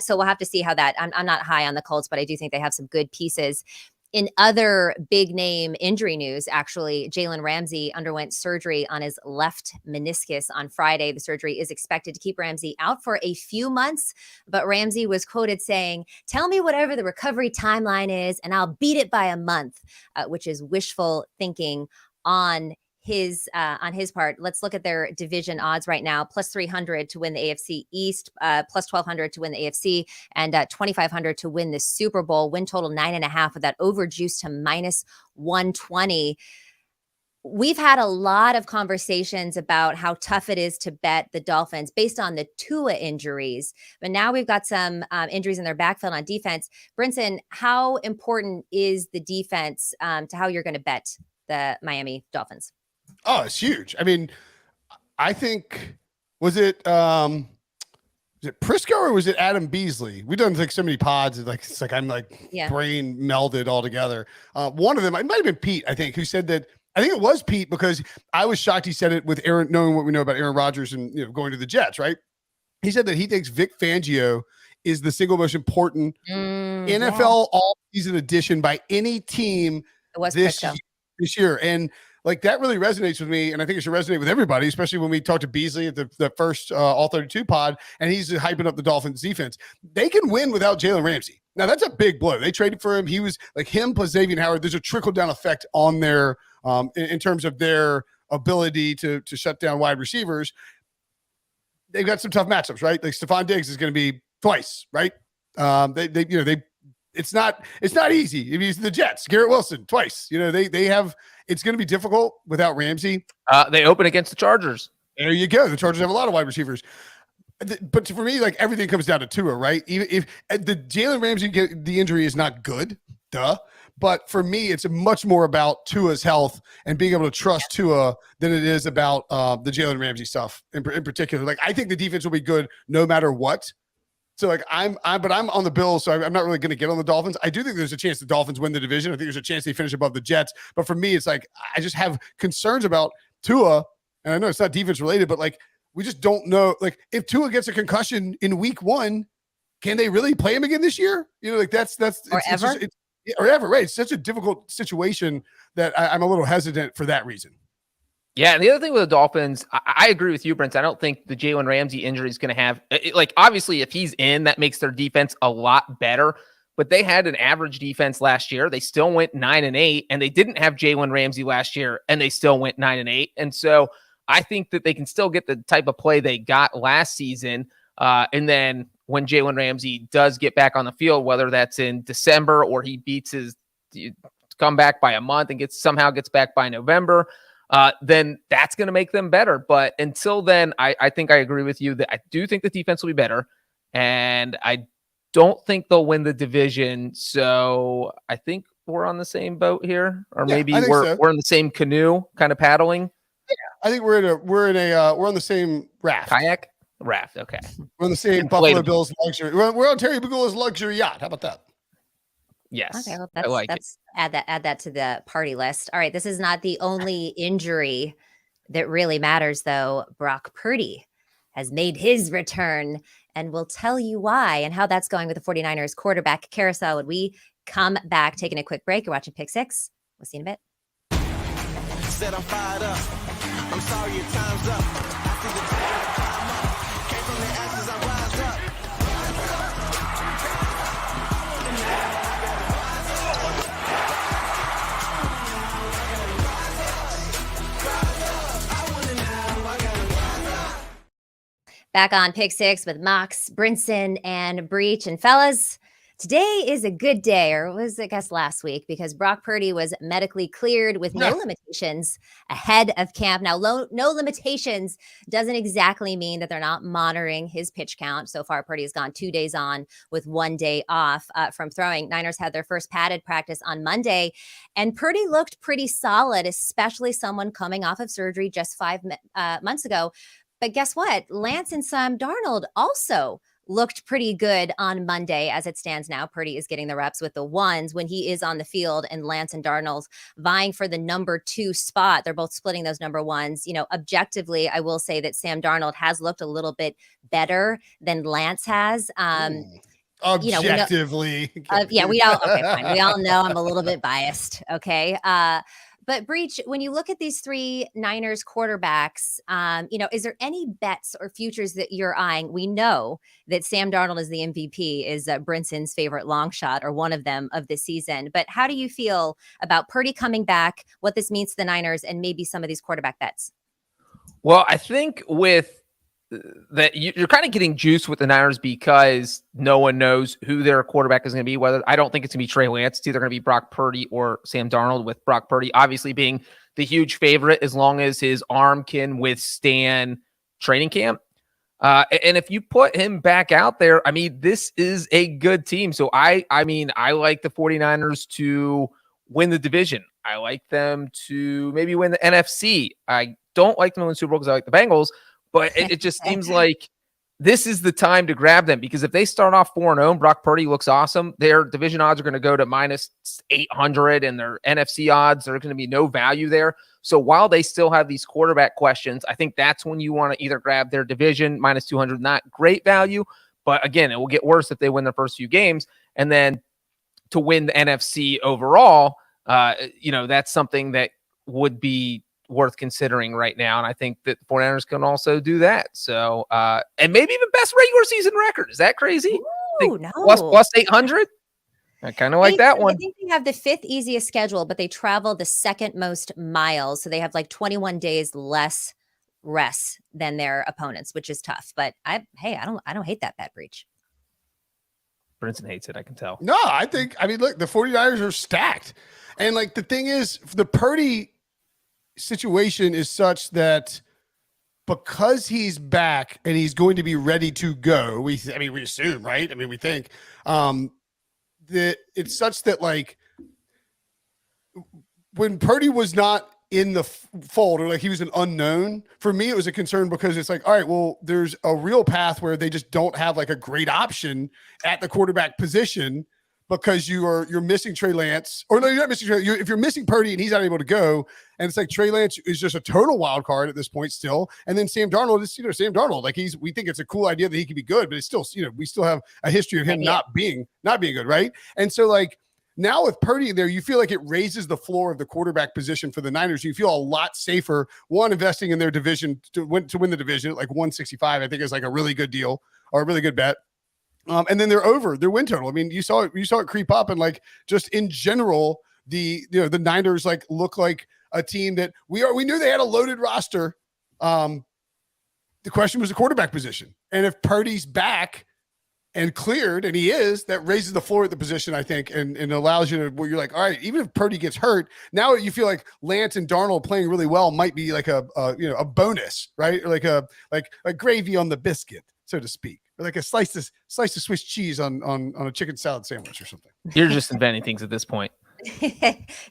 So we'll have to see how that. I'm not high on the Colts, but I do think they have some good pieces. In other big name injury news, actually, Jalen Ramsey underwent surgery on his left meniscus on Friday. The surgery is expected to keep Ramsey out for a few months, but Ramsey was quoted saying, "Tell me whatever the recovery timeline is, and I'll beat it by a month," which is wishful thinking on his part. Let's look at their division odds right now. Plus 300 to win the AFC East, plus 1,200 to win the AFC, and 2,500 to win the Super Bowl. Win total 9.5 with that over juice to minus 120. We've had a lot of conversations about how tough it is to bet the Dolphins based on the Tua injuries, but now we've got some injuries in their backfield on defense. Brinson, how important is the defense to how you're going to bet the Miami Dolphins? Oh, it's huge. I mean, I think was it Prisco or was it Adam Beasley? We've done like so many pods. It's like I'm like brain melded all together. One of them, it might have been Pete, I think, who said that. I think it was Pete because I was shocked he said it with Aaron, knowing what we know about Aaron Rodgers and going to the Jets, right? He said that he thinks Vic Fangio is the single most important NFL all-season addition by any team this year. And like that really resonates with me, and I think it should resonate with everybody, especially when we talked to Beasley at the first All 32 pod, and he's hyping up the Dolphins defense. They can win without Jalen Ramsey. Now, that's a big blow. They traded for him. He was like him plus Xavier Howard. There's a trickle-down effect on their in terms of their ability to shut down wide receivers. They've got some tough matchups, right? Like Stephon Diggs is going to be twice, right? It's not easy. If he's the Jets, Garrett Wilson twice. They have. It's going to be difficult without Ramsey. They open against the Chargers. There you go. The Chargers have a lot of wide receivers. But for me, like everything comes down to Tua, right? Even if the Jalen Ramsey the injury is not good, but for me, it's much more about Tua's health and being able to trust Tua than it is about the Jalen Ramsey stuff in particular. Like I think the defense will be good no matter what. So like I'm on the Bills, so I'm not really going to get on the Dolphins. I do think there's a chance the Dolphins win the division. I think there's a chance they finish above the Jets. But for me, it's like I just have concerns about Tua, and I know it's not defense related, but like we just don't know. Like if Tua gets a concussion in week 1, can they really play him again this year? Like that's or ever, or ever, right? It's such a difficult situation that I'm a little hesitant for that reason. Yeah, and the other thing with the Dolphins, I agree with you, Brent. I don't think the Jalen Ramsey injury is going to have obviously, if he's in, that makes their defense a lot better. But they had an average defense last year. They still went 9-8, and they didn't have Jalen Ramsey last year, and they still went 9-8. And so I think that they can still get the type of play they got last season. And then when Jalen Ramsey does get back on the field, whether that's in December or he beats his comeback by a month and somehow gets back by November, then that's going to make them better. But until then, I think I agree with you that I do think the defense will be better, and I don't think they'll win the division. So I think we're on the same boat here, or maybe we're in the same canoe, kind of paddling. Yeah, I think we're on the same raft. Kayak raft. Okay, we're on the same Buffalo Bills luxury. We're on Terry Pegula's luxury yacht. How about that? Yes. Okay, well, that's add that to the party list. All right, this is not the only injury that really matters, though. Brock Purdy has made his return, and we'll tell you why and how that's going with the 49ers quarterback carousel when we come back. Taking a quick break. You're watching Pick Six. We'll see you in a bit. Said I'm fired up. I'm sorry your time's up. I see the time up. Came from the ashes, I rise up. Back on Pick Six with Mox, Brinson, and Breech. And fellas, today is a good day, or it was, I guess, last week, because Brock Purdy was medically cleared with no limitations ahead of camp. Now, no limitations doesn't exactly mean that they're not monitoring his pitch count. So far, Purdy has gone 2 days on with 1 day off from throwing. Niners had their first padded practice on Monday, and Purdy looked pretty solid, especially someone coming off of surgery just 5 months ago. But guess what? Lance and Sam Darnold also looked pretty good on Monday. As it stands now, Purdy is getting the reps with the ones when he is on the field, and Lance and Darnold vying for the number 2 spot. They're both splitting those number ones. Objectively, I will say that Sam Darnold has looked a little bit better than Lance has. Objectively. We all okay, fine. We all know I'm a little bit biased. Okay. But Breech, when you look at these 3 Niners quarterbacks, is there any bets or futures that you're eyeing? We know that Sam Darnold is the MVP, is Brinson's favorite long shot, or one of them, of the season. But how do you feel about Purdy coming back, what this means to the Niners, and maybe some of these quarterback bets? Well, I think with that you're kind of getting juice with the Niners because no one knows who their quarterback is going to be. Whether I don't think it's going to be Trey Lance. It's either going to be Brock Purdy or Sam Darnold, with Brock Purdy obviously being the huge favorite as long as his arm can withstand training camp. And if you put him back out there, I mean, this is a good team. So I like the 49ers to win the division. I like them to maybe win the NFC. I don't like them to win the Super Bowl because I like the Bengals. But it just seems like this is the time to grab them, because if they start off 4-0, Brock Purdy looks awesome. Their division odds are going to go to -800, and their NFC odds are going to be no value there. So while they still have these quarterback questions, I think that's when you want to either grab their division -200, not great value. But again, it will get worse if they win their first few games. And then to win the NFC overall, that's something that would be worth considering right now. And I think that the 49ers can also do that. So, and maybe even best regular season record. Is that crazy? Ooh, no. Plus 800? I kind of like that one. I think they have the 5th easiest schedule, but they travel the 2nd most miles. So they have like 21 days less rest than their opponents, which is tough. But I don't hate that bet, Breech. Brinson hates it, I can tell. No, look, the 49ers are stacked. And like the thing is, the Purdy situation is such that because he's back and he's going to be ready to go, we assume, right? We think that it's such that, like, when Purdy was not in the fold, or like he was an unknown, for me it was a concern, because it's like, all right, well, there's a real path where they just don't have like a great option at the quarterback position, because you're missing Trey Lance, or no, you're not missing Trey. If you're missing Purdy and he's not able to go, and it's like Trey Lance is just a total wild card at this point still, and then Sam Darnold is, Sam Darnold, like we think it's a cool idea that he can be good, but it's still, we still have a history of him not being good, right? And so like now with Purdy there, you feel like it raises the floor of the quarterback position for the Niners. You feel a lot safer, investing in their division to win the division at like 165. I think is like a really good deal, or a really good bet. And then they're over their win total. You saw it creep up, and like just in general, the Niners like look like a team that we knew they had a loaded roster. The question was the quarterback position, and if Purdy's back and cleared, and he is, that raises the floor at the position, I think, and allows you to, where you're like, all right, even if Purdy gets hurt, now you feel like Lance and Darnold playing really well might be like a bonus, right? Or like a gravy on the biscuit, so to speak. Or like a slice of Swiss cheese on a chicken salad sandwich or something. You're just inventing things at this point.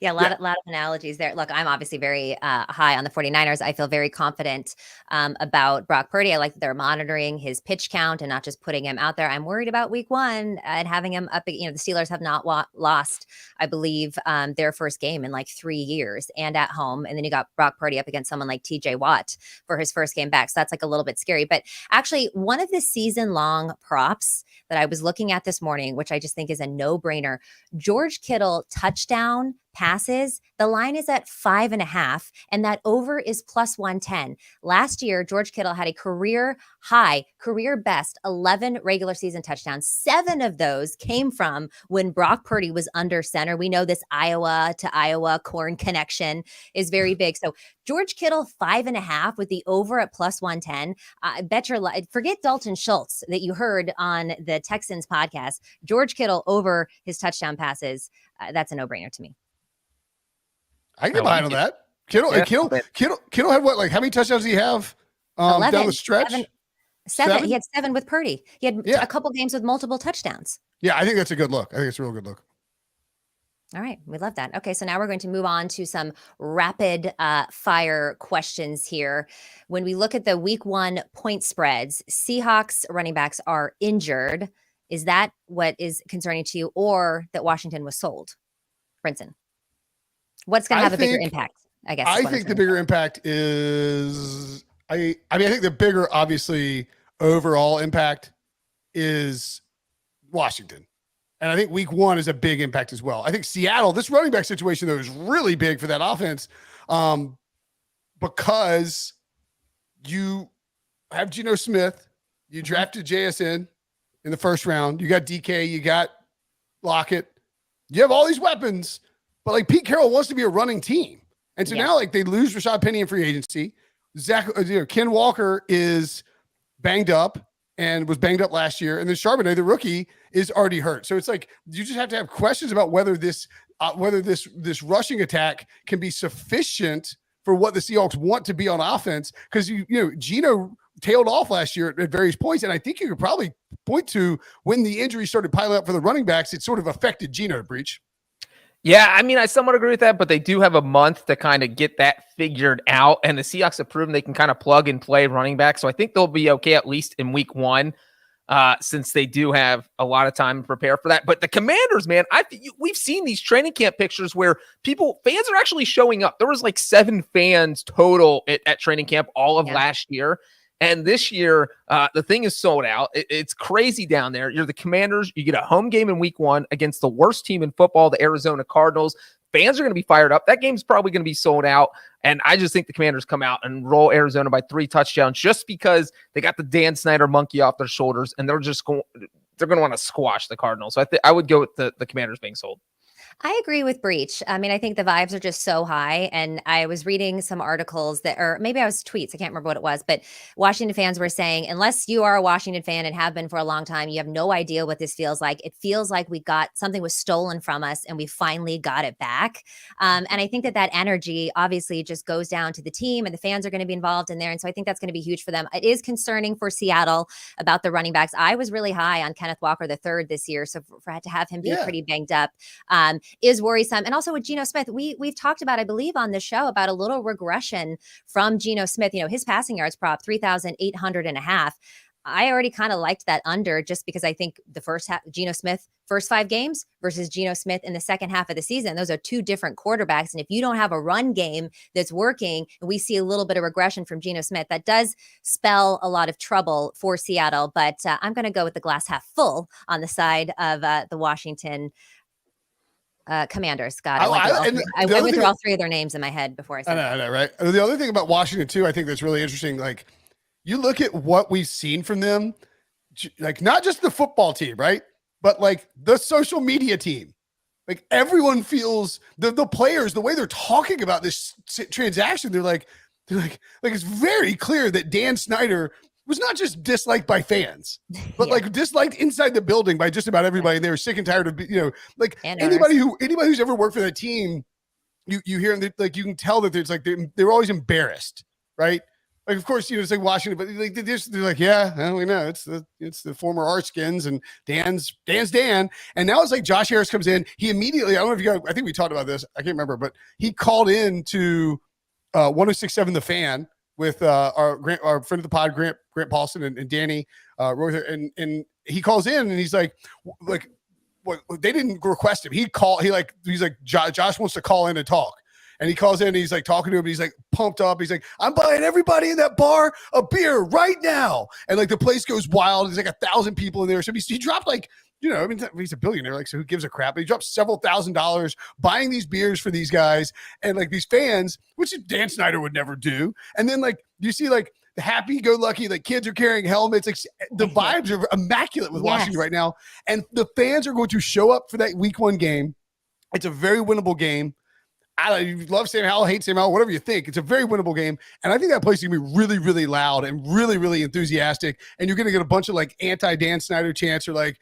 Yeah, a lot of analogies there. Look, I'm obviously very high on the 49ers. I feel very confident about Brock Purdy. I like that they're monitoring his pitch count and not just putting him out there. I'm worried about week 1 and having him up. The Steelers have not lost, I believe, their first game in like 3 years, and at home. And then you got Brock Purdy up against someone like TJ Watt for his first game back. So that's like a little bit scary. But actually, one of the season-long props that I was looking at this morning, which I just think is a no-brainer, George Kittle touchdown passes, the line is at 5.5, and that over is plus 110. Last year, George Kittle had a career best 11 regular season touchdowns. 7 of those came from when Brock Purdy was under center. We know this Iowa to Iowa corn connection is very big. So George Kittle 5.5 with the over at plus 110. I bet your life. Forget Dalton Schultz that you heard on the Texans podcast. George Kittle over his touchdown passes. That's a no-brainer to me. I can get behind on that. Kittle had what? Like, how many touchdowns did he have 11, down the stretch? 7. He had 7 with Purdy. He had a couple games with multiple touchdowns. Yeah, I think that's a good look. I think it's a real good look. All right. We love that. Okay. So now we're going to move on to some rapid fire questions here. When we look at the week 1 point spreads, Seahawks running backs are injured. Is that what is concerning to you, or that Washington was sold? Brinson, what's going to have a bigger impact? I guess. I think the bigger impact is, I mean, I think the bigger, obviously, overall impact is Washington. And I think week 1 is a big impact as well. I think Seattle, this running back situation, though, is really big for that offense because you have Geno Smith. You drafted JSN in the first round. You got DK. You got Lockett. You have all these weapons, but like Pete Carroll wants to be a running team. And so now like they lose Rashad Penny in free agency. Ken Walker is banged up and was banged up last year. And then Charbonnet, the rookie, is already hurt. So it's like you just have to have questions about whether this rushing attack can be sufficient for what the Seahawks want to be on offense. Because Geno tailed off last year at various points, and I think you could probably point to when the injuries started piling up for the running backs, it sort of affected Geno, Breech. Yeah, I mean, I somewhat agree with that, but they do have a month to kind of get that figured out. And the Seahawks have proven they can kind of plug and play running back. So I think they'll be okay, at least in week 1, since they do have a lot of time to prepare for that. But the Commanders, man, we've seen these training camp pictures where fans are actually showing up. There was like 7 fans total at training camp all of last year. And this year, the thing is sold out. It's crazy down there. You're the Commanders. You get a home game in week 1 against the worst team in football, the Arizona Cardinals. Fans are going to be fired up. That game's probably going to be sold out. And I just think the Commanders come out and roll Arizona by 3 touchdowns just because they got the Dan Snyder monkey off their shoulders, and they're going to want to squash the Cardinals. So I would go with the Commanders being sold. I agree with Breech. I mean, I think the vibes are just so high. And I was reading some articles or maybe I was tweets. I can't remember what it was, but Washington fans were saying, unless you are a Washington fan and have been for a long time, you have no idea what this feels like. It feels like something was stolen from us and we finally got it back. And I think that energy obviously just goes down to the team, and the fans are going to be involved in there. And so I think that's going to be huge for them. It is concerning for Seattle about the running backs. I was really high on Kenneth Walker III this year. So to have him be pretty banged up, is worrisome. And also with Geno Smith, we've talked about, I believe on the show, about a little regression from Geno Smith. His passing yards prop 3,800.5. I already kind of liked that under, just because I think the first half, Geno Smith first 5 games versus Geno Smith in the second half of the season, those are 2 different quarterbacks. And if you don't have a run game that's working, and we see a little bit of regression from Geno Smith, that does spell a lot of trouble for Seattle. But I'm going to go with the glass half full on the side of the Washington Commanders. God, I went through all 3 of their names in my head before I said I know, right? The other thing about Washington too, I think that's really interesting. Like, you look at what we've seen from them, like not just the football team, right? But like the social media team. Like everyone feels the players, the way they're talking about this transaction, they're like it's very clear that Dan Snyder was not just disliked by fans, but like disliked inside the building by just about everybody. They were sick and tired of, like anybody who's ever worked for that team, you hear them, like you can tell that there's like, they're always embarrassed, right? Like, of course, it's like Washington, but like they're like, yeah, we know it's the former Arskins and Dan's Dan. And now it's like Josh Harris comes in. He immediately, I don't know if you guys, I think we talked about this. I can't remember, but he called in to 106.7 The Fan with our friend of the pod, Grant Paulson and Danny Rother, and he calls in and he's like what, they didn't request him. He's like Josh wants to call in and talk, and he calls in and he's like talking to him. And he's like pumped up. He's like, I'm buying everybody in that bar a beer right now, and like the place goes wild. There's like 1,000 people in there. So he dropped like, I mean, he's a billionaire, like, so who gives a crap? But he dropped several $1,000s buying these beers for these guys and like these fans, which Dan Snyder would never do. And then like you see like the happy-go-lucky, like kids are carrying helmets. Like the vibes are immaculate with Washington right now, and the fans are going to show up for that week 1 game. It's a very winnable game. You love Sam Howell, hate Sam Howell, whatever you think. It's a very winnable game. And I think that place is going to be really, really loud and really, really enthusiastic. And you're going to get a bunch of like anti-Dan Snyder chants or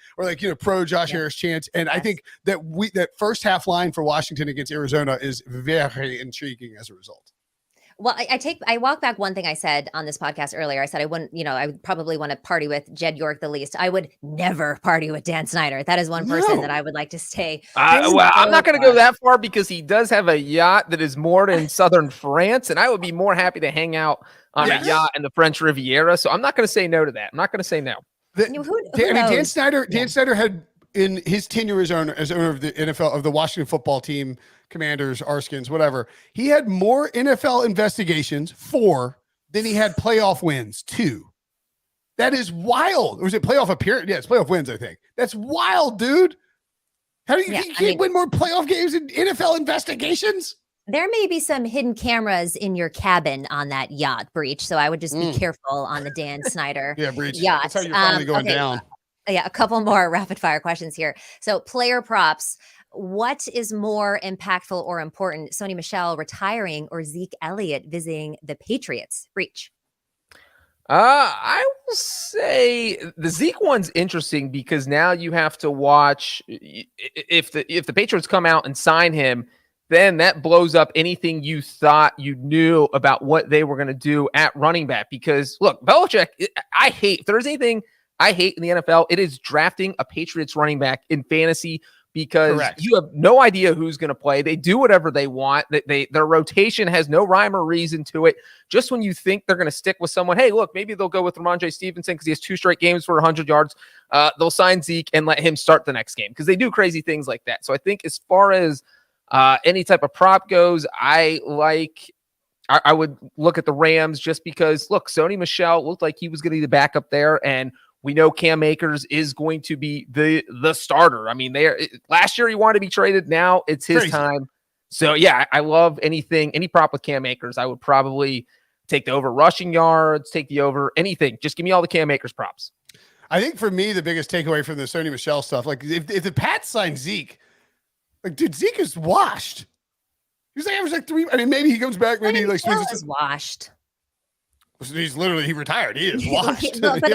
pro Josh Harris chants. And I think that first half line for Washington against Arizona is very intriguing as a result. Well, I walk back one thing I said on this podcast earlier. I said I wouldn't, I would probably want to party with Jed York the least. I would never party with Dan Snyder. That is one person that I would like to stay. Well, I'm not going to go far. that far because he does have a yacht that is moored in southern France, and I would be more happy to hang out on a yacht in the French Riviera. So I'm not going to say no to that. I'm not going to say no. Dan Snyder had in his tenure as owner of the NFL, of the Washington football team, Commanders, Arskins, whatever, he had more NFL investigations, 4, than he had playoff wins, 2. That is wild. Or was it playoff appearance? Yeah, it's playoff wins, I think. That's wild, dude. How do you can't win more playoff games in NFL investigations? There may be some hidden cameras in your cabin on that yacht, Breech. So I would just be careful on the Dan Snyder Breech. yacht. That's how you're finally going down. Yeah, a couple more rapid fire questions here. So player props. What is more impactful or important? Sony Michel retiring or Zeke Elliott visiting the Patriots? Breech. I will say the Zeke one's interesting because now you have to watch if the Patriots come out and sign him, then that blows up anything you thought you knew about what they were going to do at running back. Because look, Belichick, if there's anything I hate in the NFL, it is drafting a Patriots running back in fantasy. Because you have no idea who's going to play. They do whatever they want. Their rotation has no rhyme or reason to it. Just when you think they're going to stick with someone, hey, look, maybe they'll go with Ramondre Stevenson because he has 2 straight games for 100 yards. They'll sign Zeke and let him start the next game because they do crazy things like that. So I think as far as any type of prop goes, I would look at the Rams just because, look, Sony Michel looked like he was going to be the backup there, and we know Cam Akers is going to be the starter. I mean, last year he wanted to be traded. Now it's his time. So, yeah, I love any prop with Cam Akers. I would probably take the over rushing yards, take the over anything. Just give me all the Cam Akers props. I think for me, the biggest takeaway from the Sony Michel stuff, like if the Pats sign Zeke, like, dude, Zeke is washed. He's like average 3. I mean, maybe he comes back. Maybe he like is washed. He retired. He is washed. But the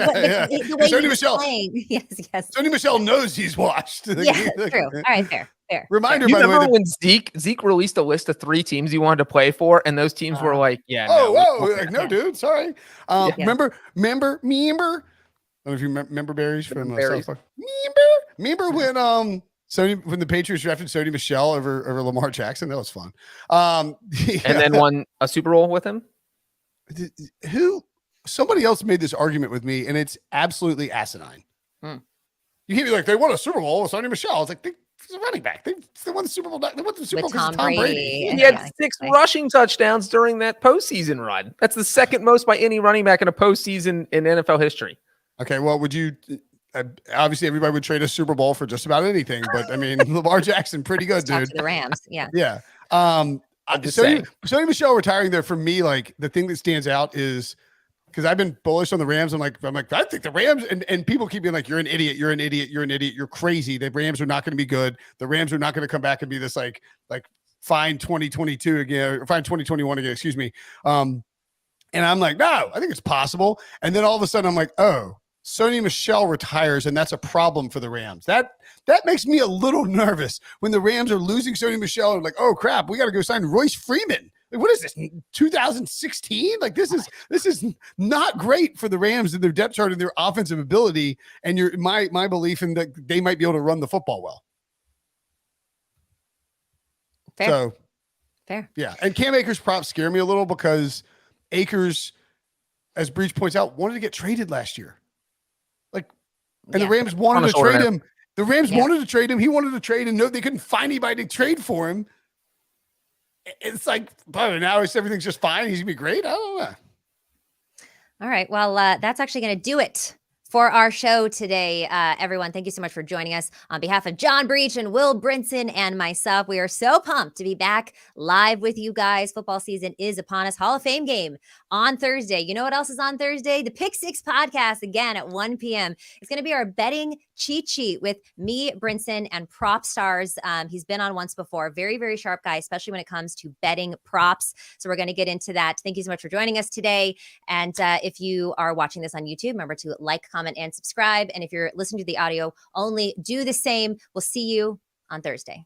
way Sony he's Michel, playing, yes. Sony Michel knows he's washed. Yeah, true. All right, fair. Reminder, You by the way, remember when Zeke released a list of 3 teams he wanted to play for, and those teams were like, no, dude, sorry. Remember? I don't know if you remember Barry's from South Park. Remember when when the Patriots drafted Sony Michel over Lamar Jackson? That was fun. And then won a Super Bowl with him. Somebody else made this argument with me, and it's absolutely asinine. You can't be like, they won a Super Bowl with Sony Michel. It's like, he's a running back. They won the Super Bowl. They won the Super Bowl because Tom Brady. He had 6 rushing touchdowns during that postseason run. That's the second most by any running back in a postseason in NFL history. Okay, well, would you? Obviously, everybody would trade a Super Bowl for just about anything, but I mean, Lamar Jackson, pretty good, dude. To the Rams, yeah. Sony Michel retiring there for me, like the thing that stands out is because I've been bullish on the Rams. I'm like, I think the Rams and people keep being like, you're an idiot, you're crazy. The Rams are not going to be good. The Rams are not going to come back and be this like fine 2022 again, or fine 2021 again, excuse me. And I'm like, no, I think it's possible. And then all of a sudden I'm like, oh, Sony Michel retires, and that's a problem for the Rams. That makes me a little nervous when the Rams are losing Sony Michel and like, oh crap, we got to go sign Royce Freeman. Like, what is this? 2016? Like this is not great for the Rams and their depth chart and their offensive ability. And my belief in that they might be able to run the football well. Fair. Yeah. And Cam Akers props scare me a little because Akers, as Breech points out, wanted to get traded last year. And the Rams wanted to trade him. The Rams wanted to trade him. He wanted to trade, and no, they couldn't find anybody to trade for him. It's like, now everything's just fine. He's gonna be great. I don't know. All right. Well, that's actually going to do it for our show today. Everyone, thank you so much for joining us. On behalf of John Breech and Will Brinson and myself, we are so pumped to be back live with you guys. Football season is upon us. Hall of Fame game on Thursday. You know what else is on Thursday? The Pick Six podcast again at 1 p.m. It's going to be our betting cheat sheet with me, Brinson, and Prop Stars. He's been on once before. Very, very sharp guy, especially when it comes to betting props. So we're going to get into that. Thank you so much for joining us today. And if you are watching this on YouTube, remember to like, comment, and subscribe. And if you're listening to the audio only, do the same. We'll see you on Thursday.